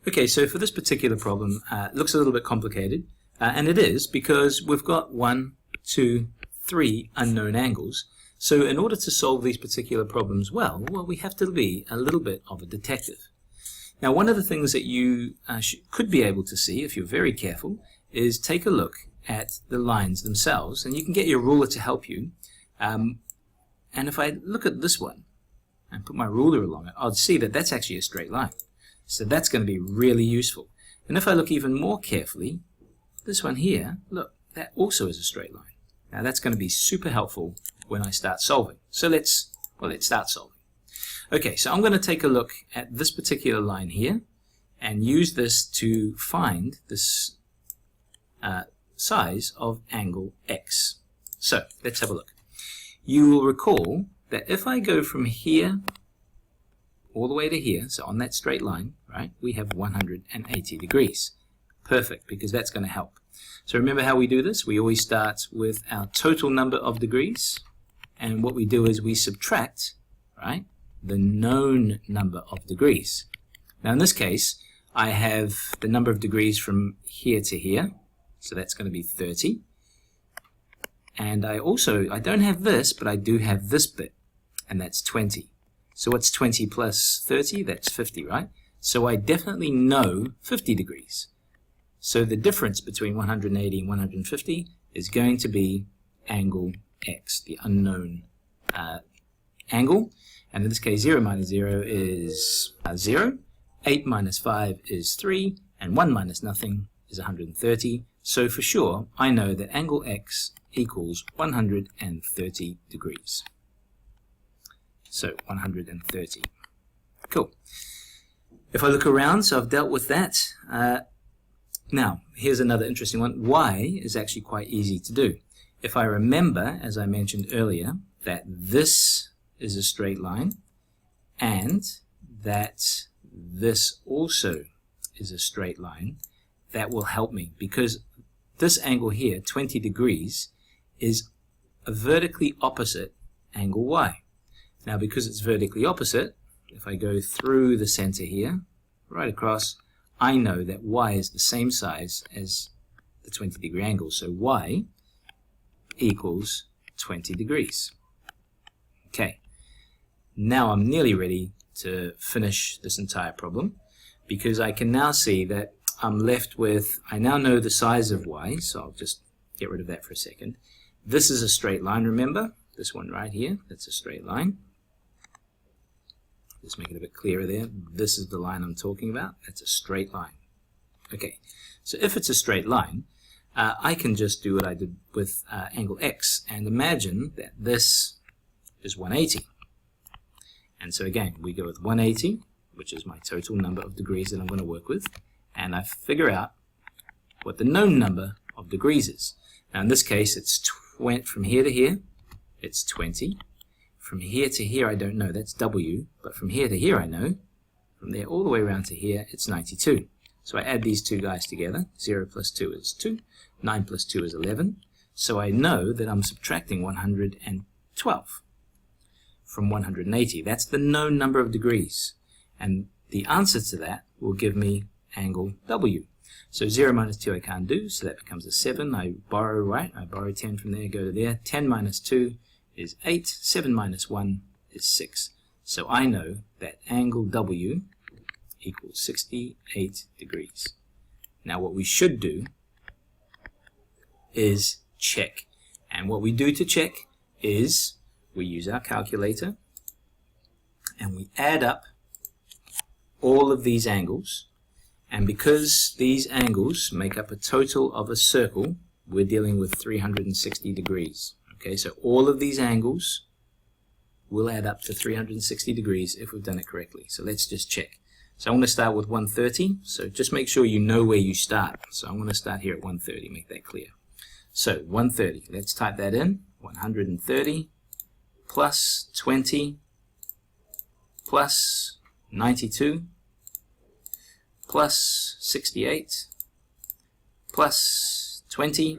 Okay, so for this particular problem, it looks a little bit complicated, and it is because we've got 1, 2, 3 unknown angles. So in order to solve these particular problems well, we have to be a little bit of a detective. Now, one of the things that you could be able to see, if you're very careful, is take a look at the lines themselves, and you can get your ruler to help you. And if I look at this one and put my ruler along it, I'll see that that's actually a straight line. So that's going to be really useful. And if I look even more carefully, this one here, look, that also is a straight line. Now that's going to be super helpful when I start solving. So let's start solving. Okay, so I'm going to take a look at this particular line here and use this to find this size of angle X. So let's have a look. You will recall that if I go from here all the way to here, so on that straight line, right, we have 180 degrees. Perfect, because that's going to help. So remember how we do this? We always start with our total number of degrees, and what we do is we subtract, right, the known number of degrees. Now in this case, I have the number of degrees from here to here, so that's going to be 30. And I don't have this, but I do have this bit, and that's 20. So what's 20 plus 30? That's 50, right? So I definitely know 50 degrees. So the difference between 180 and 150 is going to be angle X, the unknown angle. And in this case, 0 minus 0 is 0, 8 minus 5 is 3, and 1 minus nothing is 130. So for sure, I know that angle X equals 130 degrees. So 130. Cool. If I look around, so I've dealt with that. Now, here's another interesting one. Y is actually quite easy to do. If I remember, as I mentioned earlier, that this is a straight line and that this also is a straight line, that will help me because this angle here, 20 degrees, is a vertically opposite angle Y. Now, because it's vertically opposite, if I go through the center here, right across, I know that Y is the same size as the 20 degree angle. So Y equals 20 degrees. Okay. Now I'm nearly ready to finish this entire problem because I can now see that I'm left with, I now know the size of Y, so I'll just get rid of that for a second. This is a straight line, remember? This one right here, that's a straight line. Just make it a bit clearer there. This is the line I'm talking about. That's a straight line. Okay, so if it's a straight line, I can just do what I did with angle X and imagine that this is 180. And so again, we go with 180, which is my total number of degrees that I'm going to work with, and I figure out what the known number of degrees is. Now in this case, it's from here to here, it's 20. From here to here, I don't know, that's W, but from here to here I know. From there all the way around to here, it's 92. So I add these two guys together. 0 plus 2 is 2, 9 plus 2 is 11. So I know that I'm subtracting 112 from 180. That's the known number of degrees. And the answer to that will give me angle W. So 0 minus 2 I can't do, so that becomes a 7. I borrow, right? I borrow 10 from there, go to there. 10 minus 2 is 8, 7 minus 1 is 6. So I know that angle W equals 68 degrees. Now what we should do is check. And what we do to check is we use our calculator and we add up all of these angles. And because these angles make up a total of a circle, we're dealing with 360 degrees. Okay, so all of these angles will add up to 360 degrees if we've done it correctly. So let's just check. So I'm going to start with 130. So just make sure you know where you start. So I'm going to start here at 130, make that clear. So 130, let's type that in. 130 plus 20 plus 92 plus 68 plus 20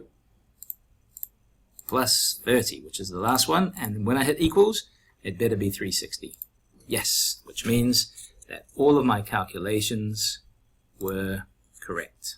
plus 30, which is the last one, and when I hit equals, it better be 360. Yes, which means that all of my calculations were correct.